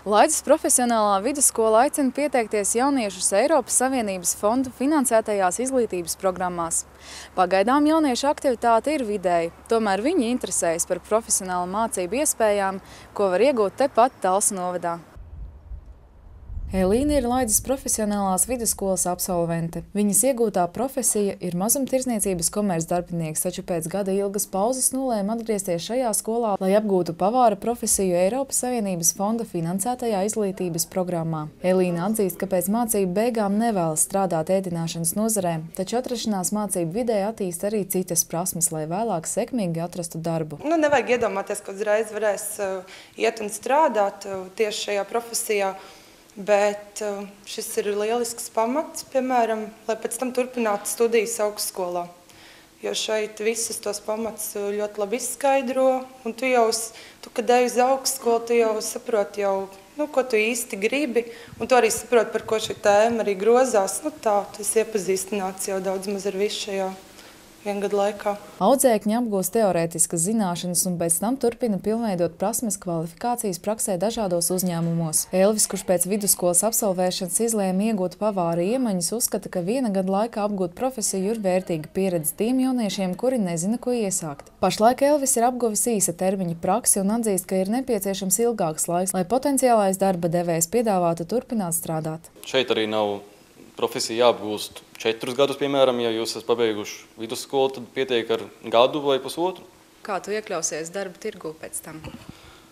Laidzes profesionālā vidusskola aicina pieteikties jauniešus Eiropas Savienības fondu finansētajās izglītības programmās. Pagaidām jauniešu aktivitāte ir vidēja, tomēr viņi interesējas par profesionālu mācību iespējām, ko var iegūt tepat Talsu novadā. Elīna ir Laidzes profesionālās vidusskolas absolvente. Viņas iegūtā profesija ir mazumtirdzniecības komercdarbinieks, taču pēc gada ilgas pauzes nolēma atgriezties šajā skolā, lai apgūtu pavāra profesiju Eiropas Savienības fonda finansētajā izglītības programmā. Elīna atzīst, ka pēc mācību beigām nevēlas strādāt ēdināšanas nozarē, taču atrašanās mācību vidē attīst arī citas prasmes, lai vēlāk sekmīgi atrastu darbu. Nevajag iedomāties, ka uzreiz varēs iet un strādāt tieši šajā profesijā. Bet šis ir lielisks pamats, piemēram, lai pēc tam turpinātu studijas augstskolā. Jo šeit visus tos pamats ļoti labi izskaidro, un kad ej uz augstskolu, tu jau saproti, ko tu īsti gribi, un tu arī saproti, par ko šī tēma arī grozās. Tu esi iepazīstināts jau daudz maz ar visu šajā viengadu laikā. Audzēkņi apgūst teorētiskas zināšanas un pēc tam turpina pilnveidot prasmes kvalifikācijas praksē dažādos uzņēmumos. Elvis, kurš pēc vidusskolas absolvēšanas izlēma iegūt pavāra iemaņas, uzskata, ka viena gada laikā apgūt profesiju ir vērtīga pieredze tiem jauniešiem, kuri nezina, ko iesākt. Pašlaik Elvis ir apguvis īsa termiņa praksi un atzīst, ka ir nepieciešams ilgāks laiks, lai potenciālais darba devējs piedāvātu turpināt strādāt. Šeit arī nav profesija jāapgūst 4 gadus, piemēram, ja jūs esat pabeiguši vidusskolu, tad pietiek ar gadu vai pusotru. Kā tu iekļausies darba tirgū pēc tam?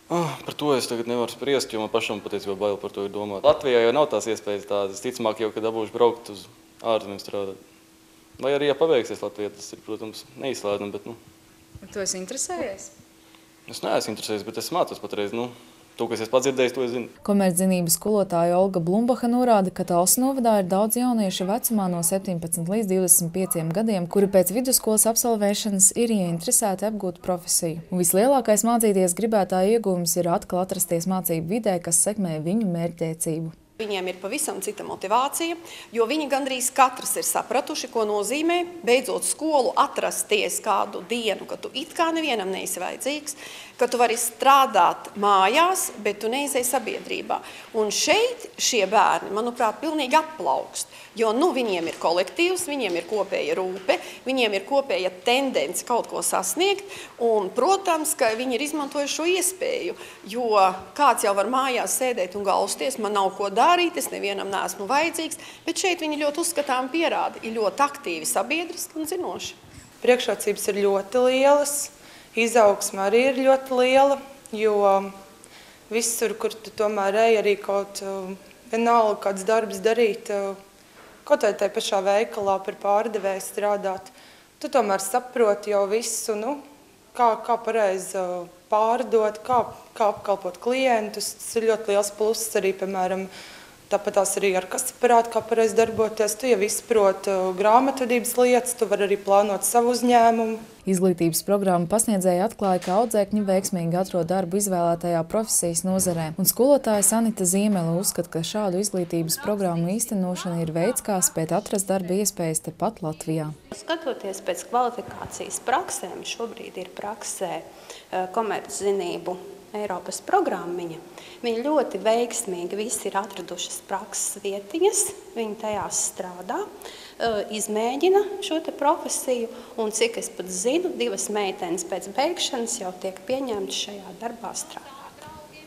Par to es tagad nevaru spriest, jo man pašam patiesībā bail par to ir domāt. Latvijā jau nav tās iespējas tādas, ticamāk jau, kad dabūšu braukt uz ārzemēm strādāt. Lai arī, ja pabeigsies Latvijā, tas ir, protams, neizslēdzami, bet, Tu esi interesējies? Es neesmu interesējies, bet es mācos patreiz, To, kas es pats dzirdējis, to es zinu. Komerczinības skolotāja Olga Blumbaha norāda, ka Talsu novadā ir daudz jauniešu vecumā no 17 līdz 25 gadiem, kuri pēc vidusskolas absolvēšanas ir ieinteresēti apgūt profesiju. Un vislielākais mācīties gribētāja iegūms ir atkal atrasties mācību vidē, kas sekmē viņu mērķtiecību. Viņiem ir pavisam cita motivācija, jo viņi gandrīz katrs ir sapratuši, ko nozīmē beidzot skolu atrasties kādu dienu, ka tu it kā nevienam neesi vajadzīgs, ka tu vari strādāt mājās, bet tu neizej sabiedrībā. Un šeit šie bērni, manuprāt, pilnīgi atplaukst, jo viņiem ir kolektīvs, viņiem ir kopēja rūpe, viņiem ir kopēja tendence kaut ko sasniegt, un, protams, ka viņi ir izmantojuši šo iespēju, jo kāds jau var mājās sēdēt un galsties, man nav ko darīt, es nevienam neesmu vajadzīgs, bet šeit viņi ļoti uzskatām pierādi, ir ļoti aktīvi sabiedriski un zinoši. Priekšrocības ir ļoti lielas. Izaugsme arī ir ļoti liela, jo visur, kur tu tomēr ej arī kaut vienalga kāds darbs darīt, kaut vai tai pašā veikalā par pārdevēju strādāt, tu tomēr saproti jau visu, kā pareizi pārdot, kā apkalpot klientus. Tas ir ļoti liels pluss arī, piemēram, tāpatās arī ar kasaparātu, kā pareizi darboties. Tu jau izproti grāmatvedības lietas, tu vari arī plānot savu uzņēmumu. Izglītības programmu pasniedzēji atklāja, ka audzēkņi veiksmīgi atrod darbu izvēlētajā profesijas nozarē. Un skolotāja Sanita Zīmele uzskata, ka šādu izglītības programmu īstenošana ir veids, kā spēt atrast darba iespējas tepat Latvijā. Skatoties pēc kvalifikācijas praksēm, šobrīd ir praksē komerczinību Eiropas programmiņa. Viņi ļoti veiksmīgi visi ir atradušas prakses vietiņas, viņi tajās strādā, izmēģina šo profesiju, un cik es pat zinu, 2 meitenes pēc beigšanas jau tiek pieņemtas šajā darbā strādāt.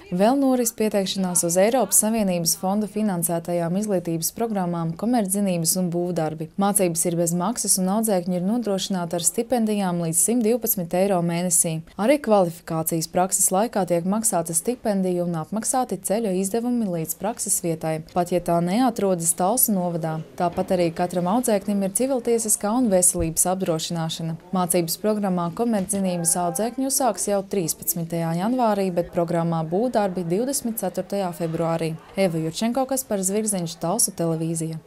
Vēl noris pieteikšanās uz Eiropas Savienības fonda finansētajām izglītības programmām komerczinības un būvdarbi. Mācības ir bez maksas un audzēkņi ir nodrošināti ar stipendijām līdz 112 eiro mēnesī. Arī kvalifikācijas prakses laikā tiek maksāta stipendija un apmaksāti ceļa izdevumi līdz prakses vietai, pat ja tā neatrodas Talsu novadā. Tāpat arī katram audzēknim ir civiltiesiskā un veselības apdrošināšana. Mācības programmā komerczinības audzēkņi uzsāks jau 13. janvārī, bet programmā būvdarbi 24. februārī. Eva Jurčenko, Kaspars Virziņš, Talsu televīzija.